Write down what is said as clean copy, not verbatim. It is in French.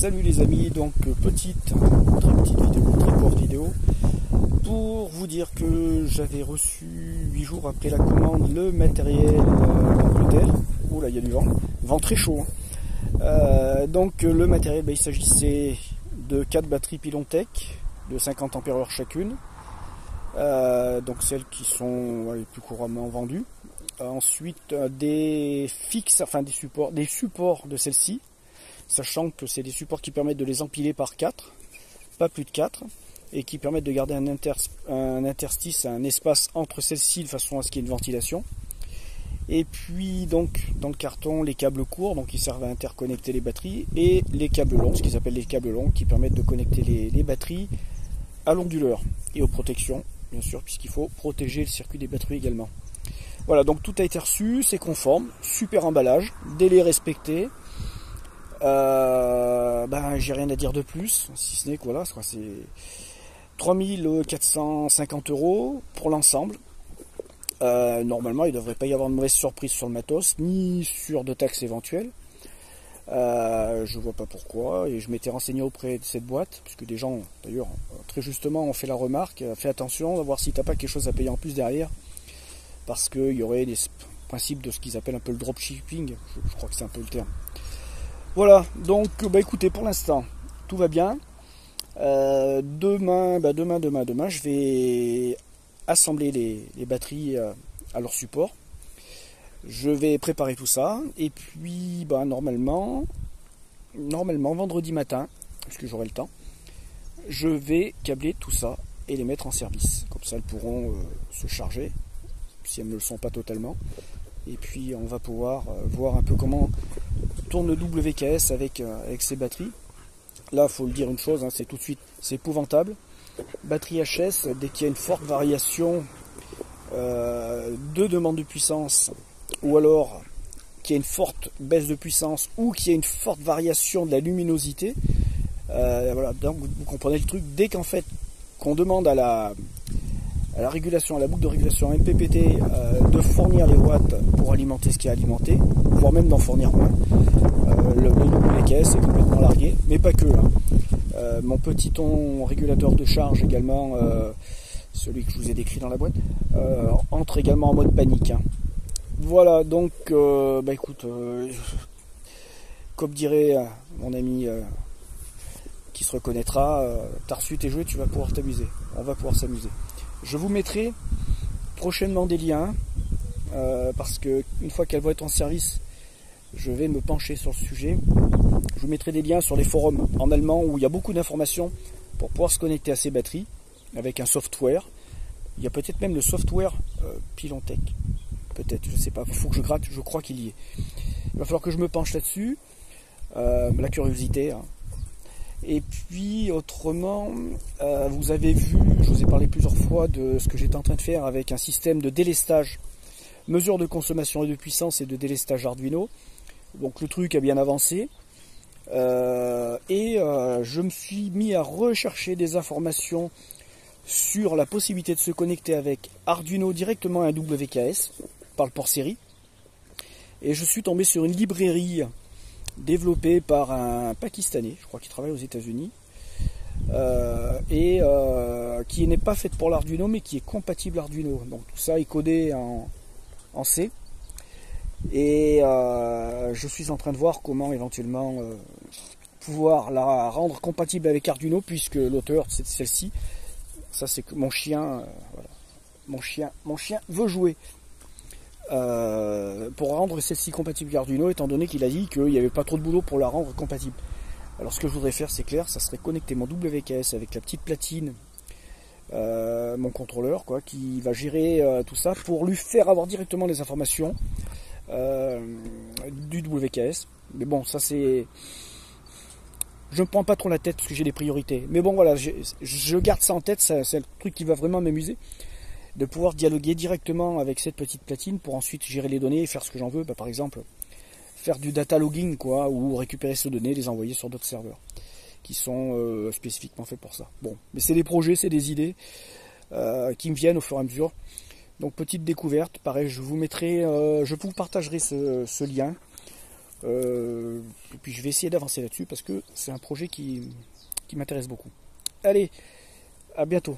Salut les amis, donc très petite vidéo, très courte vidéo, pour vous dire que j'avais reçu 8 jours après la commande le matériel d'Angleterre. Oh là, il y a du vent très chaud. Donc le matériel, il s'agissait de 4 batteries Pilontech de 50 ampères chacune, donc celles qui sont les plus couramment vendues. Ensuite des fixes, enfin des supports de celles-ci, sachant que c'est des supports qui permettent de les empiler par 4, pas plus de 4, et qui permettent de garder un interstice, un espace entre celles-ci de façon à ce qu'il y ait une ventilation. Et puis donc dans le carton les câbles courts, donc qui servent à interconnecter les batteries, et les câbles longs, ce qu'ils appellent les câbles longs, qui permettent de connecter les batteries à l'onduleur et aux protections, bien sûr, puisqu'il faut protéger le circuit des batteries également. Voilà, donc tout a été reçu, c'est conforme, super emballage, délai respecté. J'ai rien à dire de plus, si ce n'est que voilà, c'est 3450 € pour l'ensemble. Normalement, il ne devrait pas y avoir de mauvaise surprise sur le matos, ni sur de taxes éventuelles. Je vois pas pourquoi, et je m'étais renseigné auprès de cette boîte, puisque des gens, d'ailleurs, très justement, ont fait la remarque, fais attention à voir si tu n'as pas quelque chose à payer en plus derrière, parce qu'il y aurait des principes de ce qu'ils appellent un peu le dropshipping, je crois que c'est un peu le terme. Voilà, donc écoutez, pour l'instant, tout va bien. Demain, je vais assembler les batteries à leur support. Je vais préparer tout ça, et puis normalement vendredi matin, puisque j'aurai le temps, je vais câbler tout ça et les mettre en service. Comme ça, elles pourront se charger, si elles ne le sont pas totalement. Et puis on va pouvoir voir un peu comment tourne le WKS avec ces batteries. Là, il faut le dire une chose, c'est tout de suite, c'est épouvantable. Batterie HS, dès qu'il y a une forte variation de demande de puissance, ou alors qu'il y a une forte baisse de puissance, ou qu'il y a une forte variation de la luminosité, voilà, donc vous comprenez le truc. Dès qu'en fait qu'on demande à la régulation, à la boucle de régulation MPPT de fournir les watts pour alimenter ce qui est alimenté, voire même d'en fournir moins, le WKS est complètement largué, mais pas que. Mon petit ton régulateur de charge également, celui que je vous ai décrit dans la boîte, entre également en mode panique. Voilà, donc écoute, comme dirait mon ami qui se reconnaîtra, t'as reçu tes jeux, tu vas pouvoir t'amuser. On va pouvoir s'amuser. Je vous mettrai prochainement des liens, parce que une fois qu'elles vont être en service, je vais me pencher sur le sujet. Je vous mettrai des liens sur les forums en allemand où il y a beaucoup d'informations pour pouvoir se connecter à ces batteries avec un software. Il y a peut-être même le software Pilontech. Peut-être, je sais pas, il faut que je gratte, je crois qu'il y est. Il va falloir que je me penche là-dessus. La curiosité. Et puis autrement, vous avez vu, je vous ai parlé plusieurs fois de ce que j'étais en train de faire avec un système de délestage, mesure de consommation et de puissance et de délestage Arduino. Donc le truc a bien avancé. Je me suis mis à rechercher des informations sur la possibilité de se connecter avec Arduino directement à un WKS par le port série. Et je suis tombé sur une librairie développée par un Pakistanais, je crois qu'il travaille aux États-Unis, qui n'est pas faite pour l'Arduino mais qui est compatible Arduino. Donc tout ça est codé en C. Et je suis en train de voir comment éventuellement pouvoir la rendre compatible avec Arduino, puisque l'auteur de celle-ci, ça c'est que mon chien, voilà, mon chien veut jouer. Pour rendre celle-ci compatible avec Arduino, étant donné qu'il a dit qu'il n'y avait pas trop de boulot pour la rendre compatible. Alors ce que je voudrais faire, c'est clair, ça serait connecter mon WKS avec la petite platine, mon contrôleur, qui va gérer tout ça pour lui faire avoir directement les informations du WKS. Mais bon, ça c'est... Je ne prends pas trop la tête parce que j'ai des priorités. Mais bon, voilà, je garde ça en tête, c'est le truc qui va vraiment m'amuser, de pouvoir dialoguer directement avec cette petite platine pour ensuite gérer les données et faire ce que j'en veux. Par exemple, faire du data logging, ou récupérer ces données, les envoyer sur d'autres serveurs qui sont spécifiquement faits pour ça. Bon, mais c'est des projets, c'est des idées qui me viennent au fur et à mesure. Donc petite découverte, pareil, je vous partagerai ce lien Et puis je vais essayer d'avancer là-dessus parce que c'est un projet qui m'intéresse beaucoup. Allez, à bientôt.